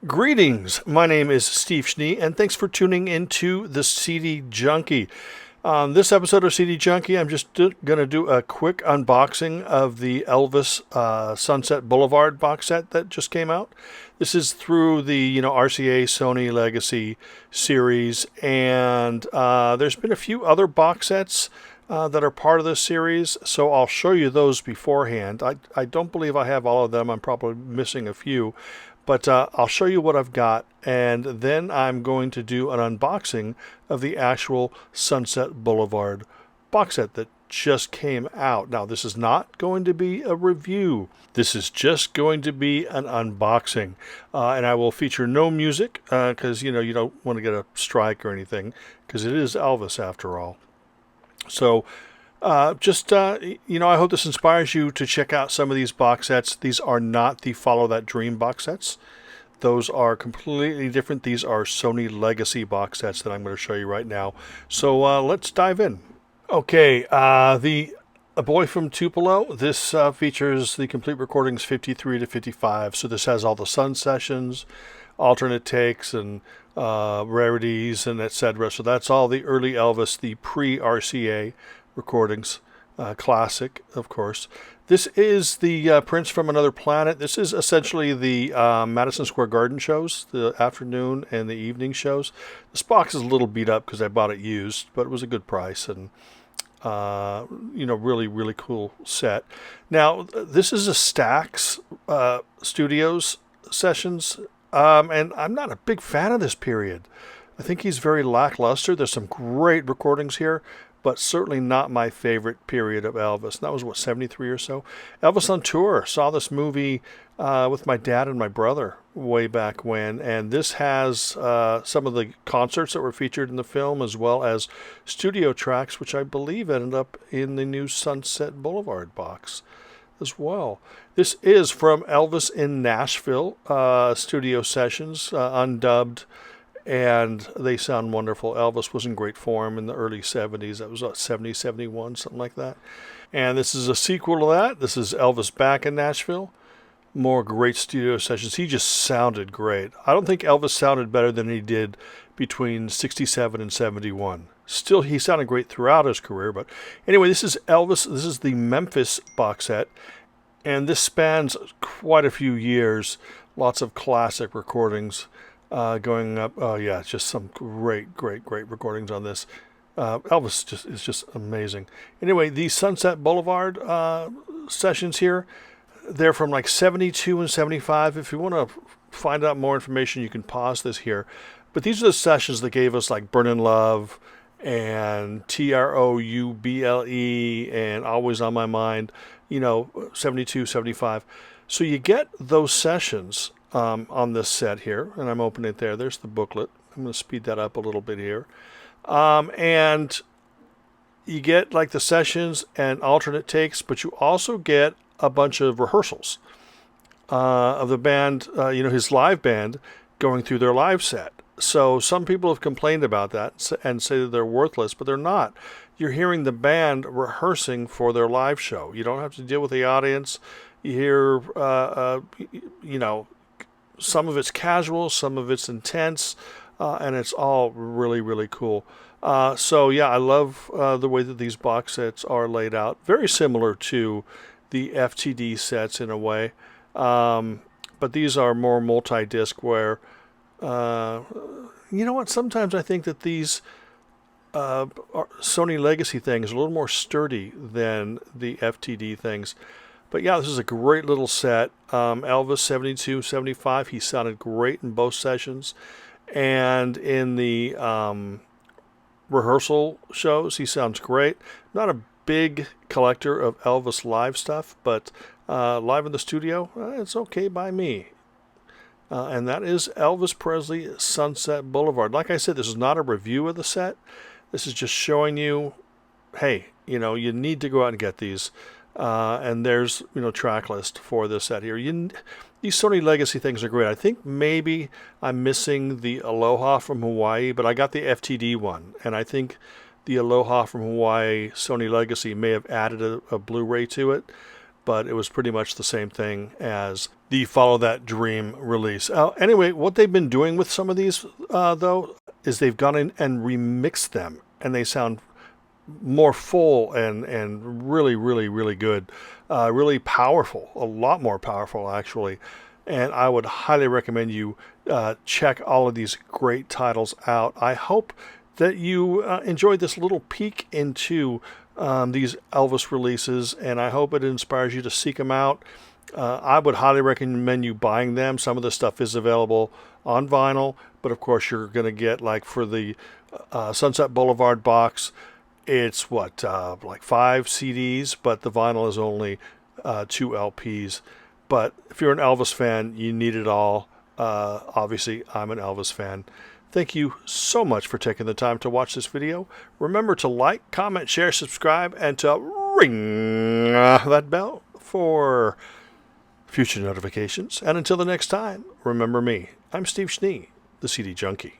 Greetings, my name is Steve Schnee, and thanks for tuning into the CD Junkie. On this episode of CD Junkie, I'm just going to do a quick unboxing of the Elvis Sunset Boulevard box set that just came out. This is through the RCA Sony Legacy series, and there's been a few other box sets that are part of this series, so I'll show you those beforehand. I don't believe I have all of them. I'm probably missing a few. But I'll show you what I've got, and then I'm going to do an unboxing of the actual Sunset Boulevard box set that just came out. Now, this is not going to be a review. This is just going to be an unboxing. And I will feature no music because, you don't want to get a strike or anything, because it is Elvis after all. So I hope this inspires you to check out some of these box sets. These are not the Follow That Dream box sets. Those are completely different. These are Sony Legacy box sets that I'm going to show you right now. So let's dive in. Okay, A Boy from Tupelo. This features the complete recordings 53 to 55. So this has all the Sun sessions, alternate takes, and rarities, and etc. So that's all the early Elvis, the pre-RCA recordings, classic, of course. This is the Prince from Another Planet. This is essentially the Madison Square Garden shows, the afternoon and the evening shows. This box is a little beat up because I bought it used, but it was a good price, and really, really cool set. Now, this is a Stax Studios sessions, and I'm not a big fan of this period. I think he's very lackluster. There's some great recordings here, but certainly not my favorite period of Elvis. And that was, 73 or so? Elvis on Tour. Saw this movie with my dad and my brother way back when. And this has some of the concerts that were featured in the film, as well as studio tracks, which I believe ended up in the new Sunset Boulevard box as well. This is from Elvis in Nashville studio sessions, undubbed. And they sound wonderful. Elvis was in great form in the early 70s. That was 70, 71, something like that. And this is a sequel to that. This is Elvis back in Nashville. More great studio sessions. He just sounded great. I don't think Elvis sounded better than he did between 67 and 71. Still, he sounded great throughout his career. But anyway, this is Elvis. This is the Memphis box set. And this spans quite a few years. Lots of classic recordings. Going up, just some great recordings on this. Elvis is just amazing. Anyway, the Sunset Boulevard sessions here, they're from like 72 and 75. If you want to find out more information, you can pause this here. But these are the sessions that gave us like Burnin' Love and Trouble and Always on My Mind, 72, 75. So you get those sessions on this set here, and I'm opening it there. There's the booklet. I'm going to speed that up a little bit here. And you get like the sessions and alternate takes, but you also get a bunch of rehearsals of the band, his live band going through their live set. So some people have complained about that and say that they're worthless, but they're not. You're hearing the band rehearsing for their live show. You don't have to deal with the audience. You hear, some of it's casual, some of it's intense, and it's all really, really cool. I love the way that these box sets are laid out. Very similar to the FTD sets in a way, but these are more multi-disc where, sometimes I think that these Sony Legacy things are a little more sturdy than the FTD things. But yeah, this is a great little set. Elvis 72, 75, he sounded great in both sessions. And in the rehearsal shows, he sounds great. Not a big collector of Elvis live stuff, but live in the studio, it's okay by me. And that is Elvis Presley Sunset Boulevard. Like I said, this is not a review of the set. This is just showing you, hey, you need to go out and get these. And there's, track list for this set here. These Sony Legacy things are great. I think maybe I'm missing the Aloha from Hawaii, but I got the FTD one. And I think the Aloha from Hawaii Sony Legacy may have added a Blu-ray to it. but it was pretty much the same thing as the Follow That Dream release. Anyway, what they've been doing with some of these, though, is they've gone in and remixed them, and they sound more full and really, really, really good. Really powerful, a lot more powerful, actually. And I would highly recommend you check all of these great titles out. I hope that you enjoyed this little peek into these Elvis releases, and I hope it inspires you to seek them out. I would highly recommend you buying them. Some of the stuff is available on vinyl, but of course you're going to get, like for the Sunset Boulevard box, it's like 5 CDs, but the vinyl is only 2 LPs. But if you're an Elvis fan, you need it all. Obviously, I'm an Elvis fan. Thank you so much for taking the time to watch this video. Remember to like, comment, share, subscribe, and to ring that bell for future notifications. And until the next time, remember me. I'm Steve Schnee, the CD Junkie.